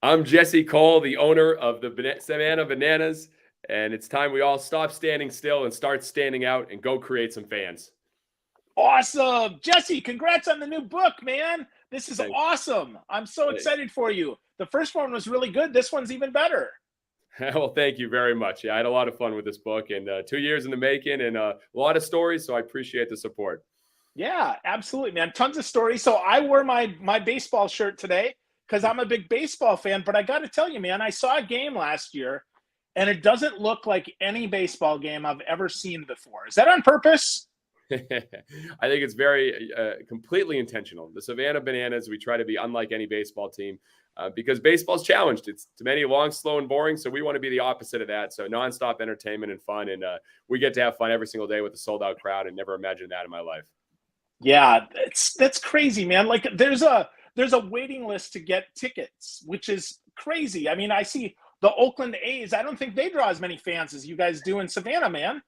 I'm Jesse Cole, the owner of the Savannah Bananas, and it's time we all stop standing still and start standing out and go create some fans. Awesome. Jesse, congrats on the new book, man. This is Thanks. awesome. I'm so excited for you. The first one was really good. This one's even better. Well, thank you very much. Yeah, I had a lot of fun with this book, and 2 years in the making, and a lot of stories. So I appreciate the support. Yeah, absolutely, man. Tons of stories. So I wore my baseball shirt today because I'm a big baseball fan. But I got to tell you, man, I saw a game last year, and it doesn't look like any baseball game I've ever seen before. Is that on purpose? I think it's very completely intentional. The Savannah Bananas, we try to be unlike any baseball team because baseball's challenged. It's to many long, slow, and boring. So we want to be the opposite of that. So nonstop entertainment and fun. And we get to have fun every single day with a sold out crowd, and never imagined that in my life. Yeah, that's crazy, man. Like there's a waiting list to get tickets, which is crazy. I mean, I see the Oakland A's. I don't think they draw as many fans as you guys do in Savannah, man.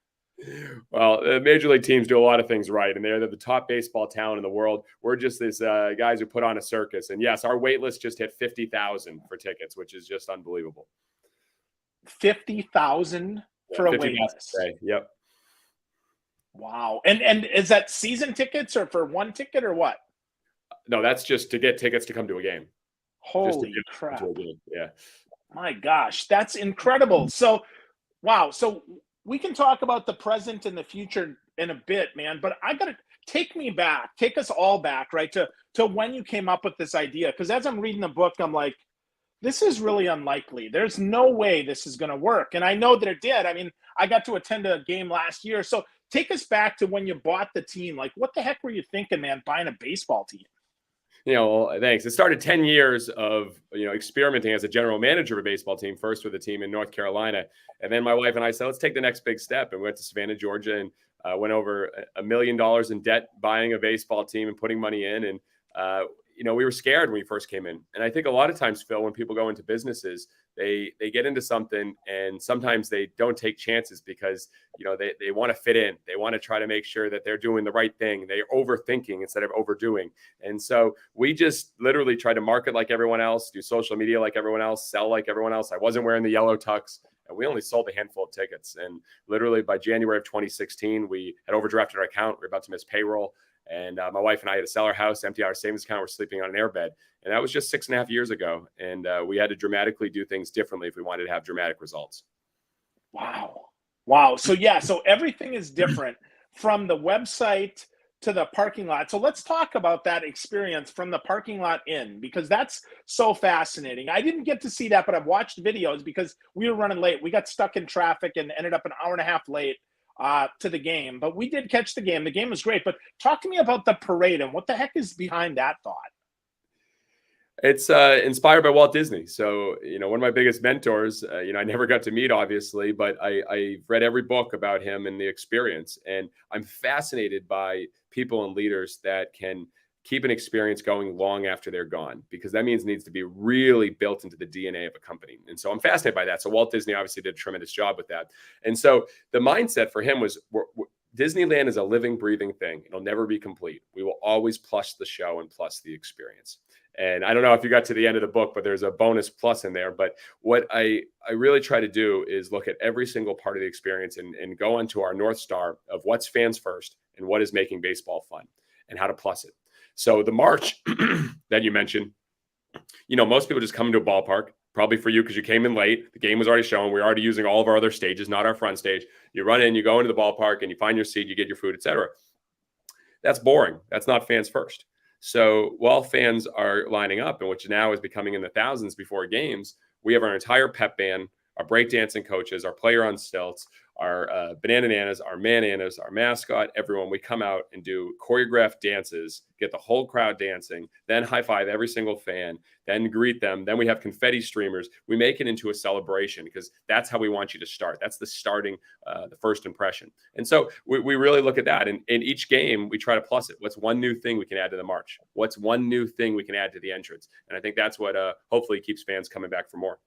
Well, major league teams do a lot of things right, and they're the top baseball talent in the world. We're just these guys who put on a circus. And yes, our wait list just hit 50,000 for tickets, which is just unbelievable. 50,000 for a wait list. Yep. Wow. And is that season tickets or for one ticket or what? No, that's just to get tickets to come to a game. Holy crap. Yeah. My gosh, that's incredible. So, wow. So we can talk about the present and the future in a bit, man, but I got to take us all back, right, to when you came up with this idea. Because as I'm reading the book, I'm like, this is really unlikely. There's no way this is going to work. And I know that it did. I mean, I got to attend a game last year. So take us back to when you bought the team. Like, what the heck were you thinking, man, buying a baseball team? Well, thanks. It started 10 years of, experimenting as a general manager of a baseball team, first with a team in North Carolina. And then my wife and I said, let's take the next big step. And we went to Savannah, Georgia, and went over $1 million in debt buying a baseball team and putting money in. And, we were scared when we first came in. And I think a lot of times, Phil, when people go into businesses, they get into something and sometimes they don't take chances because, they want to fit in. They want to try to make sure that they're doing the right thing. They're overthinking instead of overdoing. And so we just literally try to market like everyone else, do social media like everyone else, sell like everyone else. I wasn't wearing the yellow tux. And we only sold a handful of tickets. And literally by January of 2016, we had overdrafted our account. We were about to miss payroll. And my wife and I had to sell our house, empty out our savings account. We're sleeping on an airbed. And that was just 6.5 years ago. And we had to dramatically do things differently if we wanted to have dramatic results. Wow. So everything is different from the website to the parking lot. So let's talk about that experience from the parking lot in, because that's so fascinating. I didn't get to see that, but I've watched videos because we were running late. We got stuck in traffic and ended up an hour and a half late to the game, but we did catch the game. The game was great, but talk to me about the parade and what the heck is behind that thought? It's inspired by Walt Disney. So, one of my biggest mentors, I never got to meet, obviously, but I've read every book about him and the experience. And I'm fascinated by people and leaders that can keep an experience going long after they're gone, because that means it needs to be really built into the DNA of a company. And so I'm fascinated by that. So Walt Disney obviously did a tremendous job with that. And so the mindset for him was Disneyland is a living, breathing thing. It'll never be complete. We will always plus the show and plus the experience. And I don't know if you got to the end of the book, but there's a bonus plus in there. But what I really try to do is look at every single part of the experience and go onto our North Star of what's fans first and what is making baseball fun and how to plus it. So the march that you mentioned, most people just come into a ballpark, probably for you because you came in late. The game was already shown. We're already using all of our other stages, not our front stage. You run in, you go into the ballpark, and you find your seat, you get your food, etc. That's boring. That's not fans first. So while fans are lining up, and which now is becoming in the thousands before games, we have our entire pep band, our breakdancing coaches, our player on stilts, our Bananas, our Mananas, our mascot, everyone. We come out and do choreographed dances, get the whole crowd dancing, then high five every single fan, then greet them. Then we have confetti streamers. We make it into a celebration because that's how we want you to start. That's the starting, the first impression. And so we really look at that. And in each game, we try to plus it. What's one new thing we can add to the march? What's one new thing we can add to the entrance? And I think that's what hopefully keeps fans coming back for more.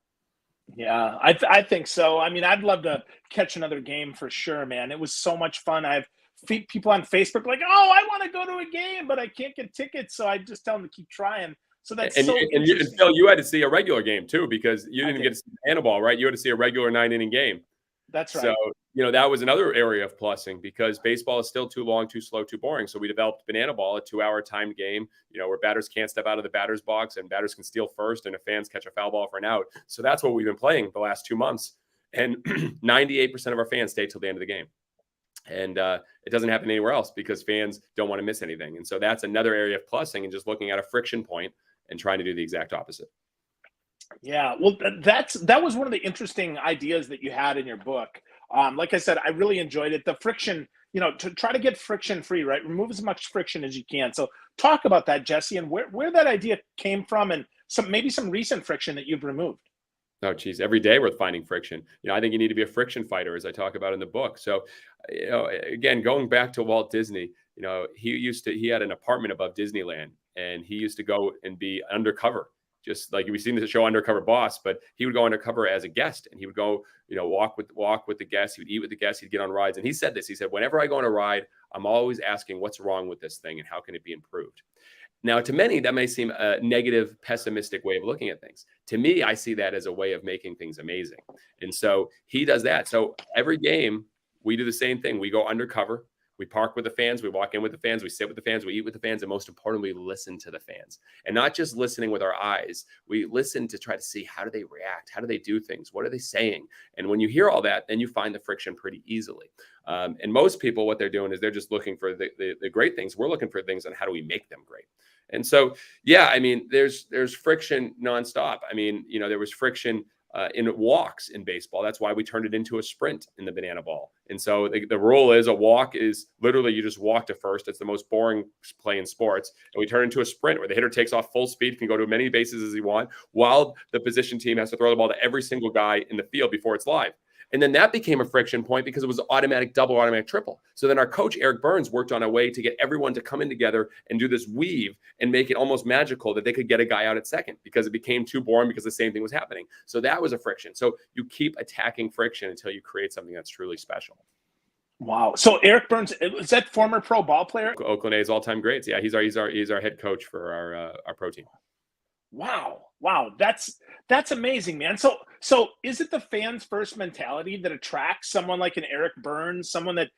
Yeah, I think so. I mean, I'd love to catch another game for sure, man. It was so much fun. I've people on Facebook like, oh, I want to go to a game, but I can't get tickets. So I just tell them to keep trying. So that's And so and interesting. Phil, you had to see a regular game too because you I didn't did. get to see handball, right? You had to see a regular 9-inning game. That's So, right. that was another area of plussing because baseball is still too long, too slow, too boring. So we developed banana ball, a 2-hour timed game, where batters can't step out of the batter's box and batters can steal first and the fans catch a foul ball for an out. So that's what we've been playing the last 2 months. And 98% of our fans stay till the end of the game. And it doesn't happen anywhere else because fans don't want to miss anything. And so that's another area of plussing and just looking at a friction point and trying to do the exact opposite. Yeah, well, that was one of the interesting ideas that you had in your book. Like I said, I really enjoyed it. The friction, to try to get friction free, right? Remove as much friction as you can. So talk about that, Jesse, and where that idea came from, and maybe some recent friction that you've removed. Oh, geez. Every day we're finding friction. I think you need to be a friction fighter, as I talk about in the book. So, again, going back to Walt Disney, he had an apartment above Disneyland and he used to go and be undercover, just like we've seen the show Undercover Boss, but he would go undercover as a guest and he would go, walk with the guests. He would eat with the guests. He'd get on rides. And he said this, he said, whenever I go on a ride, I'm always asking what's wrong with this thing and how can it be improved? Now, to many, that may seem a negative, pessimistic way of looking at things. To me, I see that as a way of making things amazing. And so he does that. So every game, we do the same thing. We go undercover. We park with the fans. We walk in with the fans. We sit with the fans. We eat with the fans. And most importantly, we listen to the fans. And not just listening with our eyes. We listen to try to see how do they react? How do they do things? What are they saying? And when you hear all that, then you find the friction pretty easily. And most people, what they're doing is they're just looking for the great things. We're looking for things on how do we make them great. And so, yeah, I mean, there's friction nonstop. I mean, there was friction in walks in baseball. That's why we turned it into a sprint in the banana ball. And so the rule is a walk is literally you just walk to first. It's the most boring play in sports. And we turn it into a sprint where the hitter takes off full speed, can go to as many bases as he wants, while the position team has to throw the ball to every single guy in the field before it's live. And then that became a friction point because it was automatic double, automatic triple. So then our coach, Eric Burns, worked on a way to get everyone to come in together and do this weave and make it almost magical that they could get a guy out at second because it became too boring because the same thing was happening. So that was a friction. So you keep attacking friction until you create something that's truly special. Wow. So Eric Burns, is that former pro ball player? Oakland A's all-time greats. Yeah, he's our head coach for our pro team. Wow. That's amazing, man. So is it the fans first mentality that attracts someone like an Eric Burns, someone that,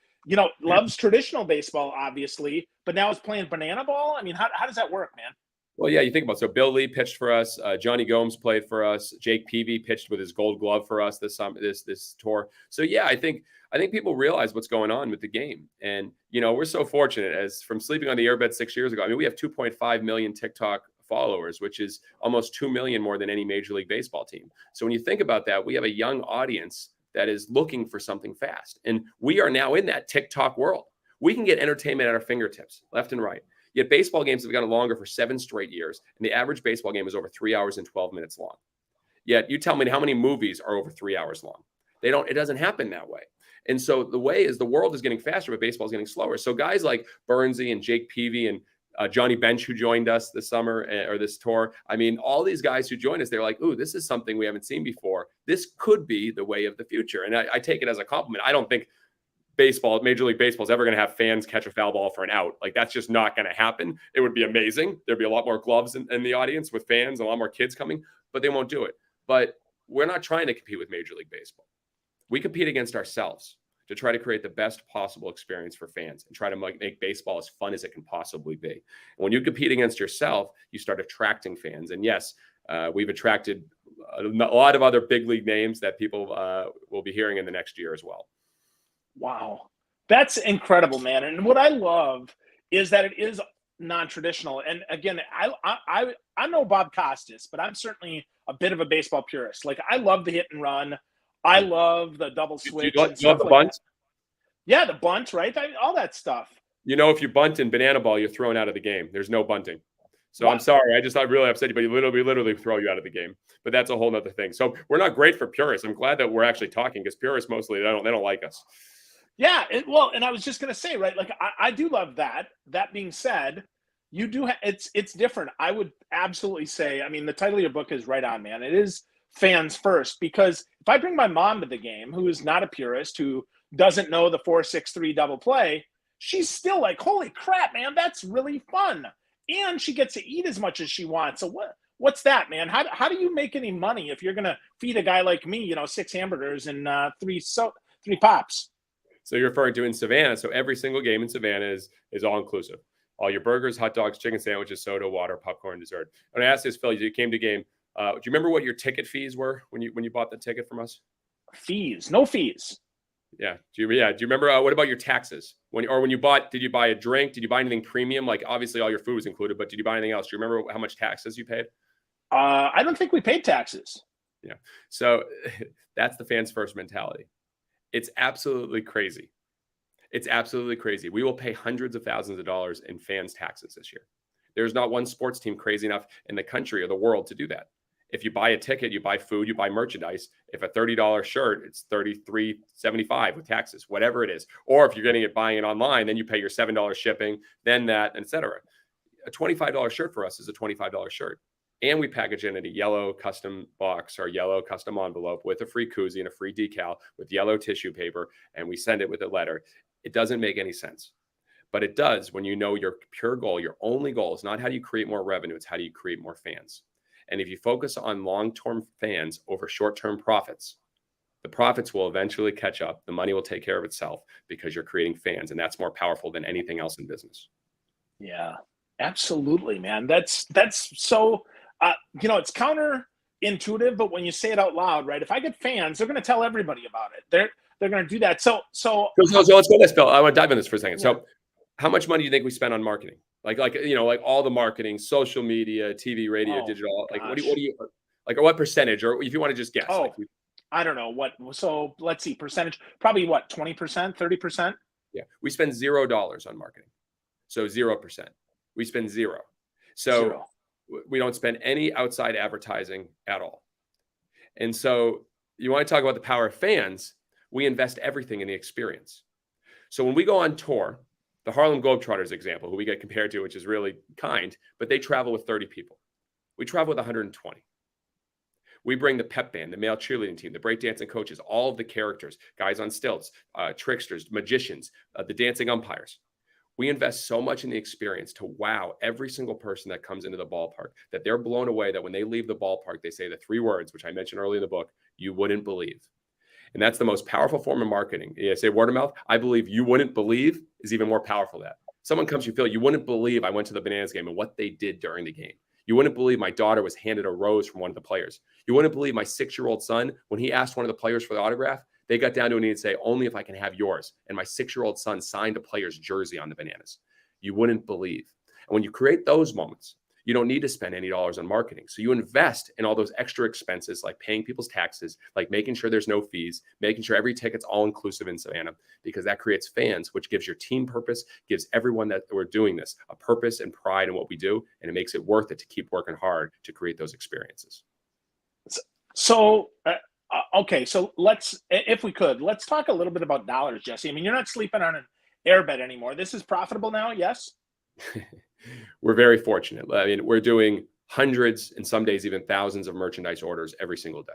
loves traditional baseball, obviously, but now is playing banana ball? I mean, how does that work, man? Well, yeah, you think about it. So Bill Lee pitched for us. Johnny Gomes played for us. Jake Peavy pitched with his Gold Glove for us this tour. So yeah, I think people realize what's going on with the game, and we're so fortunate as from sleeping on the airbed 6 years ago. I mean, we have 2.5 million TikTok followers, which is almost 2 million more than any Major League Baseball team. So when you think about that, we have a young audience that is looking for something fast, and we are now in that TikTok world. We can get entertainment at our fingertips, left and right. Yet baseball games have gotten longer for 7 straight years, and the average baseball game is over 3 hours and 12 minutes long. Yet you tell me how many movies are over 3 hours long. It doesn't happen that way. And so the way is the world is getting faster, but baseball is getting slower. So guys like Burnsy and Jake Peavy and Johnny Bench, who joined us this summer or this tour. I mean, all these guys who joined us, they're like, ooh, this is something we haven't seen before. This could be the way of the future. And I take it as a compliment. I don't think Major League Baseball is ever going to have fans catch a foul ball for an out. Like, that's just not going to happen. It would be amazing. There'd be a lot more gloves in the audience with fans, a lot more kids coming, but they won't do it. But we're not trying to compete with Major League Baseball. We compete against ourselves to try to create the best possible experience for fans and try to make baseball as fun as it can possibly be. And when you compete against yourself, you start attracting fans. And yes, we've attracted a lot of other big league names that people will be hearing in the next year as well. Wow. That's incredible, man. And what I love is that it is non-traditional. And again, I know Bob Costas, but I'm certainly a bit of a baseball purist. Like, I love the hit and run. I love the double switch. You love the bunt? Yeah, the bunt, right? All that stuff. If you bunt in banana ball, you're thrown out of the game. There's no bunting. So wow. I'm sorry. I really upset you, but we literally throw you out of the game. But that's a whole nother thing. So we're not great for purists. I'm glad that we're actually talking, because purists mostly, they don't like us. Yeah, and I was just gonna say, right? Like, I do love that. That being said, you do it's different. I would absolutely say, I mean, the title of your book is right on, man. It is fans first, because if I bring my mom to the game, who is not a purist, who doesn't know the 4-6-3 double play, she's still like, holy crap, man, that's really fun. and she gets to eat as much as she wants. So what's that, man? How do you make any money if you're gonna feed a guy like me, 6 hamburgers and three pops? So you're referring to in Savannah. So every single game in Savannah is all inclusive. All your burgers, hot dogs, chicken sandwiches, soda, water, popcorn, dessert. And I asked this, Phil, you came to game. Do you remember what your ticket fees were when you bought the ticket from us? Fees, no fees. Yeah. Do you remember what about your taxes? When you bought, did you buy a drink? Did you buy anything premium? Like obviously all your food was included, but did you buy anything else? Do you remember how much taxes you paid? I don't think we paid taxes. Yeah. So that's the fans first mentality. It's absolutely crazy. It's absolutely crazy. We will pay hundreds of thousands of dollars in fans taxes this year. There's not one sports team crazy enough in the country or the world to do that. If you buy a ticket, you buy food, you buy merchandise. If a $30 shirt, it's $33.75 with taxes, whatever it is. Or if you're buying it online, then you pay your $7 shipping, then that, etc. A $25 shirt for us is a $25 shirt. And we package it in a yellow custom box or yellow custom envelope with a free koozie and a free decal with yellow tissue paper, and we send it with a letter. It doesn't make any sense. But it does when you know your pure goal, your only goal is not how do you create more revenue, it's how do you create more fans. And if you focus on long-term fans over short-term profits, the profits will eventually catch up. The money will take care of itself because you're creating fans, and that's more powerful than anything else in business. Yeah, absolutely, man. That's so, it's counterintuitive, but when you say it out loud, right? If I get fans, they're going to tell everybody about it. They're going to do that. So let's go this, Bill. I want to dive in this for a second. Yeah. So how much money do you think we spend on marketing? Like all the marketing, social media, TV, radio, digital, like what do you like, or what percentage, or if you want to just guess? I don't know what. So let's see, percentage, probably what, 20%, 30%? Yeah. We spend $0 on marketing. So 0%. We spend zero. So we don't spend any outside advertising at all. And so you want to talk about the power of fans, we invest everything in the experience. So when we go on tour, the Harlem Globetrotters example, who we get compared to, which is really kind, but they travel with 30 people. We travel with 120. We bring the pep band, the male cheerleading team, the breakdancing coaches, all of the characters, guys on stilts, tricksters, magicians, the dancing umpires. We invest so much in the experience to wow every single person that comes into the ballpark that they're blown away that when they leave the ballpark, they say the 3 words, which I mentioned earlier in the book, you wouldn't believe. And that's the most powerful form of marketing. You say word of mouth. I believe you wouldn't believe is even more powerful than that. Someone comes, you feel, you wouldn't believe I went to the Bananas game and what they did during the game. You wouldn't believe my daughter was handed a rose from one of the players. You wouldn't believe my 6-year-old son, when he asked one of the players for the autograph, they got down to a knee and say, only if I can have yours. And my 6-year-old son signed a player's jersey on the Bananas. You wouldn't believe. And when you create those moments, you don't need to spend any dollars on marketing. So you invest in all those extra expenses, like paying people's taxes, like making sure there's no fees, making sure every ticket's all inclusive in Savannah, because that creates fans, which gives your team purpose, gives everyone that we're doing this a purpose and pride in what we do. And it makes it worth it to keep working hard to create those experiences. So, okay. So if we could, let's talk a little bit about dollars, Jesse. I mean, you're not sleeping on an airbed anymore. This is profitable now. Yes. We're very fortunate. I mean, we're doing hundreds and some days even thousands of merchandise orders every single day.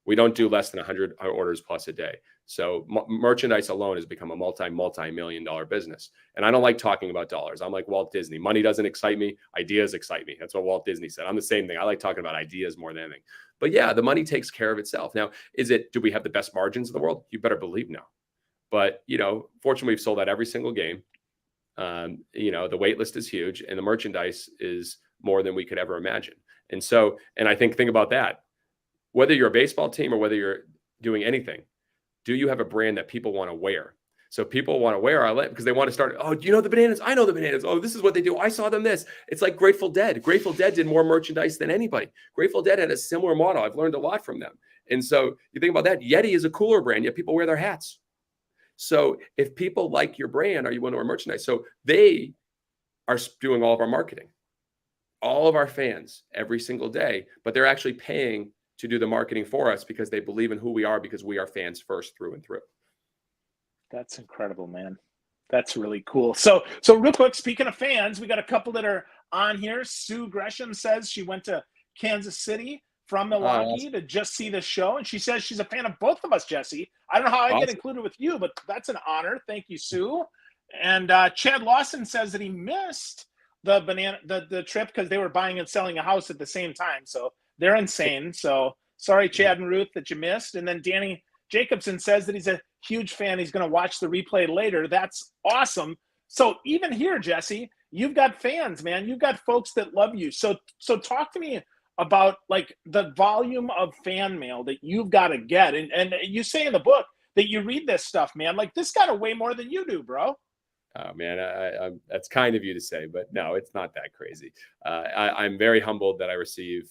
We don't do less than 100 orders plus a day. So merchandise alone has become a multi-million dollar business. And I don't like talking about dollars. I'm like Walt Disney. Money doesn't excite me. Ideas excite me. That's what Walt Disney said. I'm the same thing. I like talking about ideas more than anything. But yeah, the money takes care of itself. Now, do we have the best margins in the world? You better believe no. But, fortunately, we've sold out every single game. The wait list is huge and the merchandise is more than we could ever imagine. And I think about that, whether you're a baseball team or whether you're doing anything, do you have a brand that people want to wear? So people want to wear our because they want to start. Oh, do you know the Bananas? I know the Bananas. Oh, this is what they do. I saw them this. It's like Grateful Dead. Grateful Dead did more merchandise than anybody. Grateful Dead had a similar model. I've learned a lot from them. And so you think about that. Yeti is a cooler brand, yet people wear their hats. So if people like your brand, are you willing to wear merchandise? So they are doing all of our marketing, all of our fans every single day, but they're actually paying to do the marketing for us because they believe in who we are because we are fans first through and through. That's incredible, man. That's really cool. So real quick, speaking of fans, we got a couple that are on here. Sue Gresham says she went to Kansas City from Milwaukee to just see the show. And she says she's a fan of both of us, Jesse. I don't know how I get included with you, but that's an honor. Thank you, Sue. And Chad Lawson says that he missed the trip because they were buying and selling a house at the same time. So they're insane. So sorry, Chad and Ruth, that you missed. And then Danny Jacobson says that he's a huge fan. He's going to watch the replay later. That's awesome. So even here, Jesse, you've got fans, man. You've got folks that love you. So talk to me about like the volume of fan mail that you've got to get. And you say in the book that you read this stuff, man. Like this got way more than you do, bro. Oh man, that's kind of you to say, but no, it's not that crazy. I'm very humbled that I receive,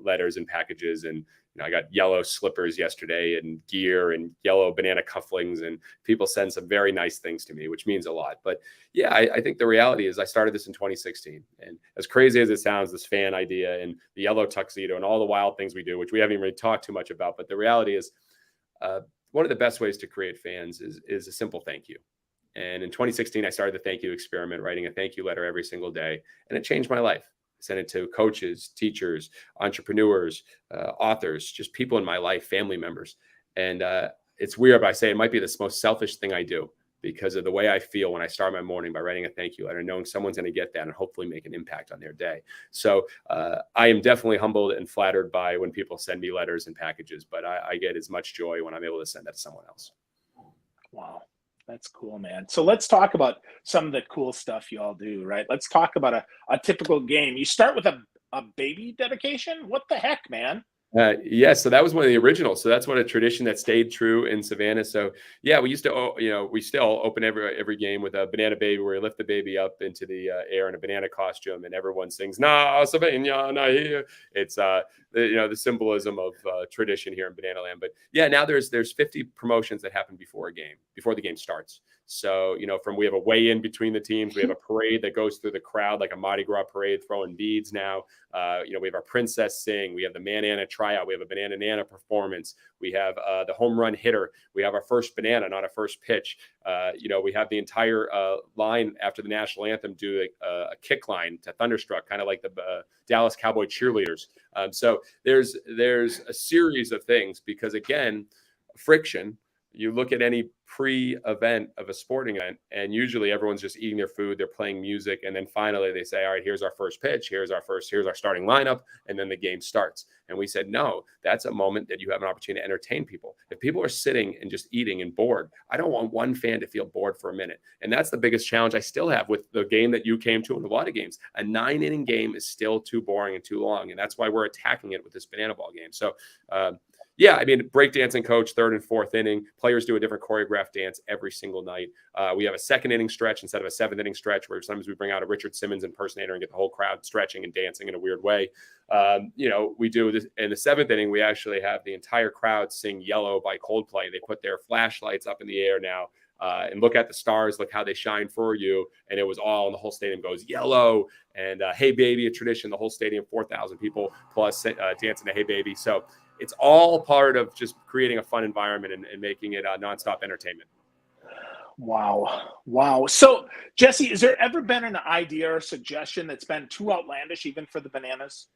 letters and packages, and I got yellow slippers yesterday and gear and yellow banana cufflinks, and people send some very nice things to me, which means a lot. But yeah, I think the reality is I started this in 2016, and as crazy as it sounds, this fan idea and the yellow tuxedo and all the wild things we do, which we haven't even really talked too much about, but the reality is one of the best ways to create fans is a simple thank you. And in 2016, I started the thank you experiment, writing a thank you letter every single day. And it changed my life. I sent it to coaches, teachers, entrepreneurs, authors, just people in my life, family members. And it's weird, but I say it might be the most selfish thing I do because of the way I feel when I start my morning by writing a thank you letter, knowing someone's going to get that and hopefully make an impact on their day. So I am definitely humbled and flattered by when people send me letters and packages, but I get as much joy when I'm able to send that to someone else. Wow. That's cool, man. So let's talk about some of the cool stuff you all do, right? Let's talk about a typical game. You start with a baby dedication. What the heck, man? Yeah, so that was one of the originals. So that's one a tradition that stayed true in Savannah. So yeah, we used to, we still open every game with a banana baby, where we lift the baby up into the air in a banana costume, and everyone sings "Na Savannah, na here." It's the symbolism of tradition here in Banana Land. But yeah, now there's 50 promotions that happen before the game starts. So, we have a weigh-in between the teams. We have a parade that goes through the crowd, like a Mardi Gras parade, throwing beads now. We have our princess sing. We have the Manana tryout. We have a Banana Nana performance. We have the home run hitter. We have our first banana, not a first pitch. We have the entire line after the national anthem do a kick line to Thunderstruck, kind of like the Dallas Cowboy cheerleaders. So there's a series of things because, again, friction. You look at any pre-event of a sporting event, and usually everyone's just eating their food, they're playing music, and then finally they say, all right, here's our first pitch, here's our starting lineup, and then the game starts. And we said, no, that's a moment that you have an opportunity to entertain people. If people are sitting and just eating and bored, I don't want one fan to feel bored for a minute. And that's the biggest challenge I still have with the game that you came to in a lot of games. A 9-inning game is still too boring and too long, and that's why we're attacking it with this banana ball game. So yeah, I mean, breakdancing coach, 3rd and 4th inning. Players do a different choreographed dance every single night. We have a 2nd inning stretch instead of a 7th inning stretch, where sometimes we bring out a Richard Simmons impersonator and get the whole crowd stretching and dancing in a weird way. We do this in the 7th inning. We actually have the entire crowd sing "Yellow" by Coldplay. They put their flashlights up in the air now and look at the stars, look how they shine for you. And it was all, and the whole stadium goes "Yellow." And "Hey Baby," a tradition. The whole stadium, 4,000 people plus dancing to "Hey Baby." So it's all part of just creating a fun environment and making it nonstop entertainment. Wow. So, Jesse, has there ever been an idea or suggestion that's been too outlandish, even for the Bananas?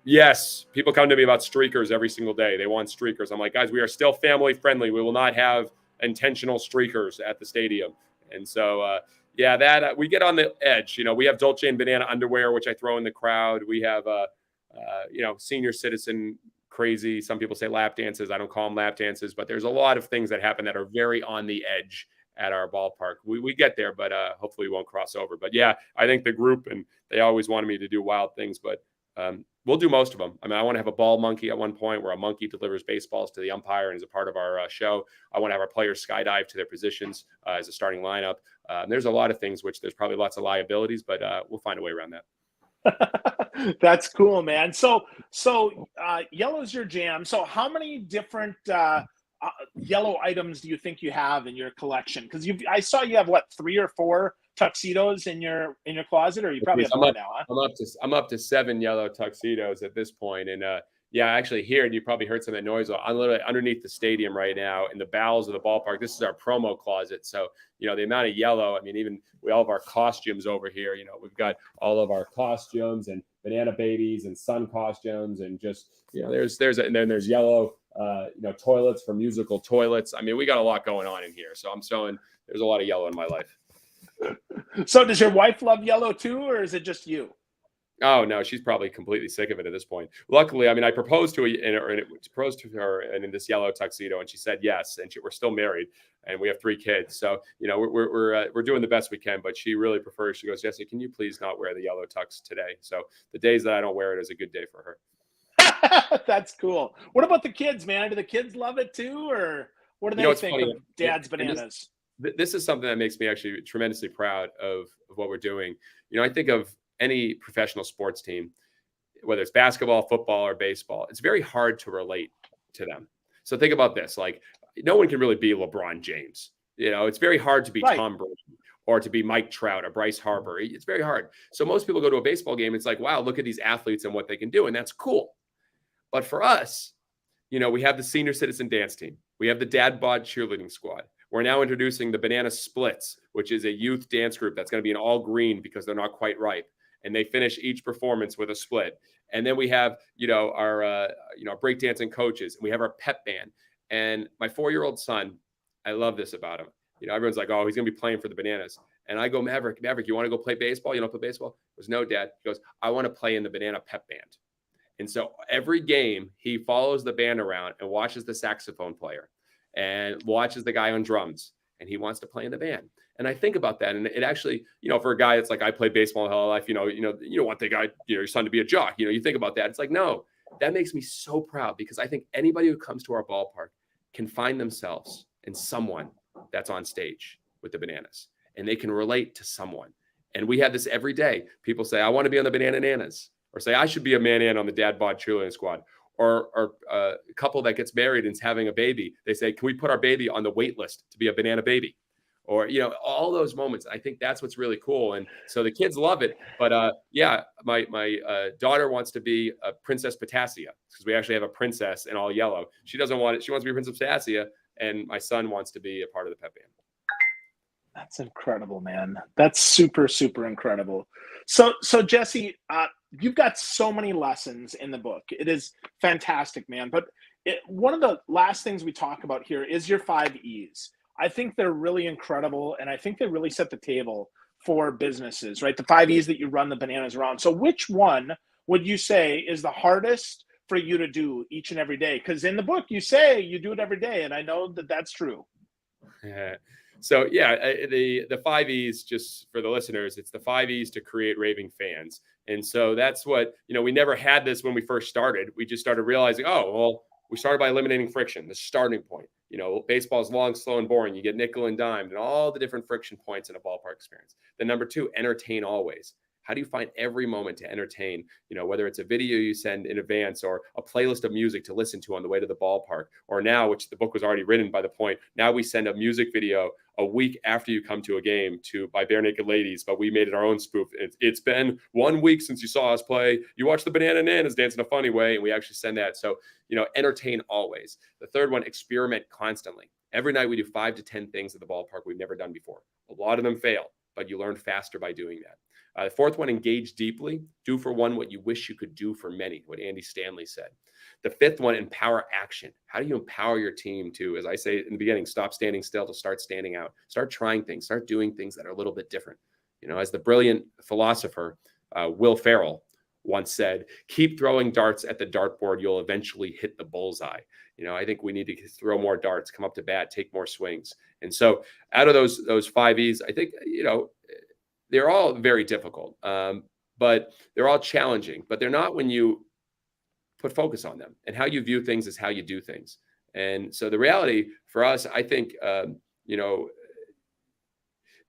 Yes. People come to me about streakers every single day. They want streakers. I'm like, guys, we are still family friendly. We will not have intentional streakers at the stadium. And so, that we get on the edge. We have Dolce and Banana underwear, which I throw in the crowd. We have, senior citizen crazy. Some people say lap dances. I don't call them lap dances, but there's a lot of things that happen that are very on the edge at our ballpark. We get there, but hopefully we won't cross over. But yeah, I think the group, and they always wanted me to do wild things, but we'll do most of them. I mean, I want to have a ball monkey at one point where a monkey delivers baseballs to the umpire and is a part of our show. I want to have our players skydive to their positions as a starting lineup. There's a lot of things, which there's probably lots of liabilities, but we'll find a way around that. That's cool, man. So yellow's your jam. So how many different yellow items do you think you have in your collection? Because I saw you have 3 or 4 tuxedos in your closet, or you probably have more now, huh? I'm up to 7 yellow tuxedos at this point, and yeah, actually here, and you probably heard some of the noise. I'm literally underneath the stadium right now in the bowels of the ballpark. This is our promo closet. So, the amount of yellow, I mean, even we all have our costumes over here. We've got all of our costumes and banana babies and sun costumes, and just, and then there's yellow, toilets for musical toilets. I mean, we got a lot going on in here. So I'm showing there's a lot of yellow in my life. So does your wife love yellow too, or is it just you? Oh no, she's probably completely sick of it at this point. Luckily, I mean, I proposed to her proposed to her in this yellow tuxedo, and she said yes, and we're still married, and we have 3 kids. So we're doing the best we can. But she really prefers. She goes, Jesse, can you please not wear the yellow tux today? So the days that I don't wear it is a good day for her. That's cool. What about the kids, man? Do the kids love it too, or what do You know, they it's think funny, of Dad's and bananas? this is something that makes me actually tremendously proud of what we're doing. I think of any professional sports team, whether it's basketball, football, or baseball, it's very hard to relate to them. So think about this: like, no one can really be LeBron James. It's very hard to be Right. Tom Brady or to be Mike Trout or Bryce Harper. It's very hard. So most people go to a baseball game. It's like, wow, look at these athletes and what they can do, and that's cool. But for us, we have the senior citizen dance team. We have the dad bod cheerleading squad. We're now introducing the Banana Splits, which is a youth dance group that's going to be in all green because they're not quite ripe. And they finish each performance with a split. And then we have, our breakdancing coaches, and we have our pep band. And my 4-year-old son, I love this about him. Everyone's like, oh, he's going to be playing for the Bananas. And I go, Maverick, you want to go play baseball? You don't play baseball? He goes, no, Dad. He goes, I want to play in the Banana Pep Band. And so every game, he follows the band around and watches the saxophone player and watches the guy on drums, and he wants to play in the band. And I think about that, and it actually, for a guy that's like, I played baseball my whole life, you don't want the guy, your son to be a jock. You think about that. It's like, no, that makes me so proud, because I think anybody who comes to our ballpark can find themselves in someone that's on stage with the Bananas, and they can relate to someone. And we have this every day. People say, I want to be on the Banana Nanas, or say, I should be a man on the dad bod cheerleading squad. Or a couple that gets married and is having a baby, they say, can we put our baby on the wait list to be a banana baby? Or, all those moments. I think that's what's really cool. And so the kids love it. But my daughter wants to be a Princess Potassia, because we actually have a princess in all yellow. She doesn't want it. She wants to be Princess Potassia. And my son wants to be a part of the pep band. That's incredible, man. That's super, super incredible. So Jesse, you've got so many lessons in the book. It is fantastic, man. But one of the last things we talk about here is your 5 E's. I think they're really incredible, and I think they really set the table for businesses, right? The 5 E's that you run the Bananas around. So which one would you say is the hardest for you to do each and every day? Because in the book, you say you do it every day, and I know that that's true. Yeah. So the 5 E's, just for the listeners, it's the 5 E's to create raving fans. And so that's what, we never had this when we first started. We just started realizing, oh, well, we started by eliminating friction, the starting point. Baseball is long, slow, and boring. You get nickel and dime and all the different friction points in a ballpark experience. Then number 2, entertain always. How do you find every moment to entertain? Whether it's a video you send in advance or a playlist of music to listen to on the way to the ballpark, or now, which the book was already written by the point, now we send a music video a week after you come to a game by Bare Naked Ladies, but we made it our own spoof. It's been 1 week since you saw us play. You watched the Banana Nanas dance in a funny way, and we actually send that. So, entertain always. The third one, experiment constantly. Every night we do 5 to 10 things at the ballpark we've never done before. A lot of them fail, but you learn faster by doing that. The fourth one, engage deeply. Do for one what you wish you could do for many, what Andy Stanley said. The fifth one, empower action. How do you empower your team to, as I say in the beginning, stop standing still to start standing out, start trying things, start doing things that are a little bit different. As the brilliant philosopher Will Ferrell once said, keep throwing darts at the dartboard, you'll eventually hit the bullseye. I think we need to throw more darts, come up to bat, take more swings. And so out of those 5 E's, I think, they're all very difficult, but they're all challenging. But they're not when you put focus on them. And how you view things is how you do things. And so the reality for us, I think, the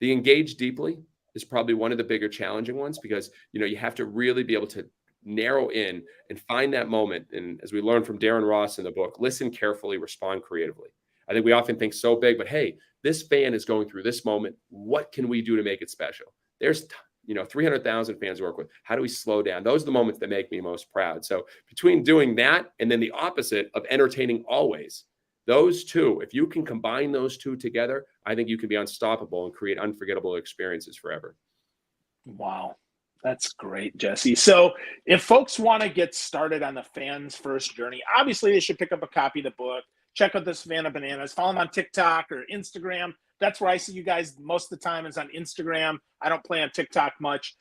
engage deeply is probably one of the bigger challenging ones, because, you have to really be able to narrow in and find that moment. And as we learned from Darren Ross in the book, listen carefully, respond creatively. I think we often think so big, but hey, this fan is going through this moment. What can we do to make it special? There's 300,000 fans to work with. How do we slow down? Those are the moments that make me most proud. So between doing that and then the opposite of entertaining always, those two, if you can combine those two together, I think you can be unstoppable and create unforgettable experiences forever. Wow. That's great, Jesse. So if folks want to get started on the fans first journey, obviously they should pick up a copy of the book, check out the Savannah Bananas, follow them on TikTok or Instagram. That's where I see you guys most of the time is on Instagram. I don't play on TikTok much.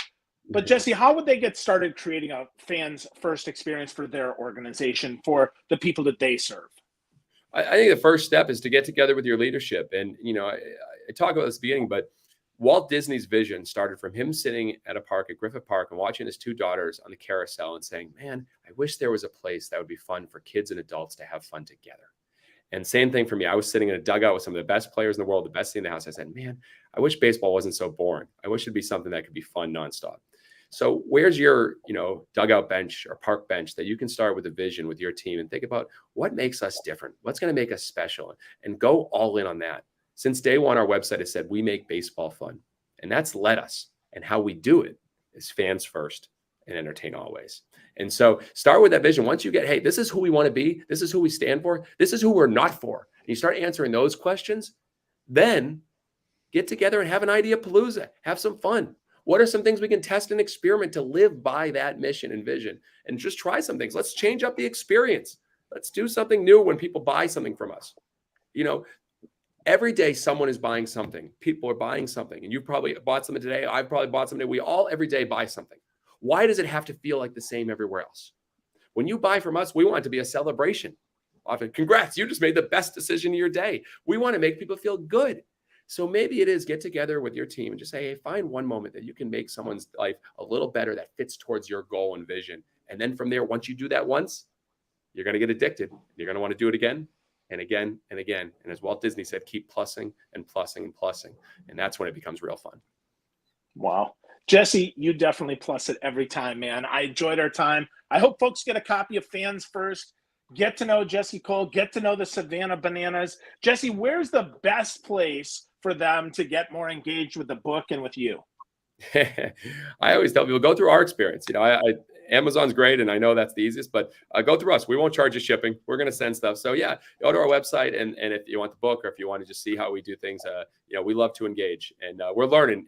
But Jesse, how would they get started creating a fans first experience for their organization, for the people that they serve? I think the first step is to get together with your leadership. And, I talk about this at the beginning, but Walt Disney's vision started from him sitting at a park at Griffith Park and watching his two daughters on the carousel and saying, man, I wish there was a place that would be fun for kids and adults to have fun together. And same thing for me. I was sitting in a dugout with some of the best players in the world, the best thing in the house. I said, man, I wish baseball wasn't so boring. I wish it'd be something that could be fun nonstop. So where's your, dugout bench or park bench that you can start with a vision with your team and think about what makes us different? What's going to make us special? And go all in on that. Since day one, our website has said we make baseball fun. And that's led us. And how we do it is fans first and entertain always. And so start with that vision. Once you get, hey, this is who we want to be. This is who we stand for. This is who we're not for. And you start answering those questions, then get together and have an idea palooza. Have some fun. What are some things we can test and experiment to live by that mission and vision? And just try some things. Let's change up the experience. Let's do something new when people buy something from us. Every day someone is buying something. People are buying something. And you probably bought something today. I've probably bought something. We all every day buy something. Why does it have to feel like the same everywhere else? When you buy from us, we want it to be a celebration. Often, congrats, you just made the best decision of your day. We want to make people feel good. So maybe it is get together with your team and just say, hey, find one moment that you can make someone's life a little better that fits towards your goal and vision. And then from there, once you do that once, you're going to get addicted. You're going to want to do it again and again and again. And as Walt Disney said, keep plussing and plussing and plussing. And that's when it becomes real fun. Wow. Jesse, you definitely plus it every time, man. I enjoyed our time. I hope folks get a copy of Fans First. Get to know Jesse Cole. Get to know the Savannah Bananas. Jesse, where's the best place for them to get more engaged with the book and with you? I always tell people, go through our experience. Amazon's great, and I know that's the easiest, but go through us. We won't charge you shipping. We're going to send stuff. So yeah, go to our website, and if you want the book or if you want to just see how we do things, we love to engage, and we're learning.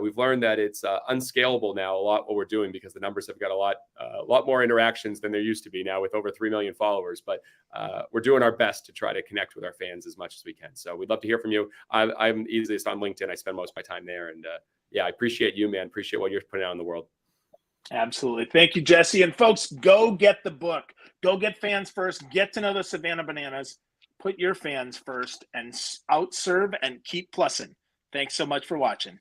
We've learned that it's unscalable now a lot what we're doing because the numbers have got a lot more interactions than there used to be now with over 3 million followers. But we're doing our best to try to connect with our fans as much as we can. So we'd love to hear from you. I'm easiest on LinkedIn. I spend most of my time there, and I appreciate you, man. Appreciate what you're putting out in the world. Absolutely. Thank you, Jesse. And folks, go get the book. Go get Fans First. Get to know the Savannah Bananas. Put your fans first and outserve and keep plussing. Thanks so much for watching.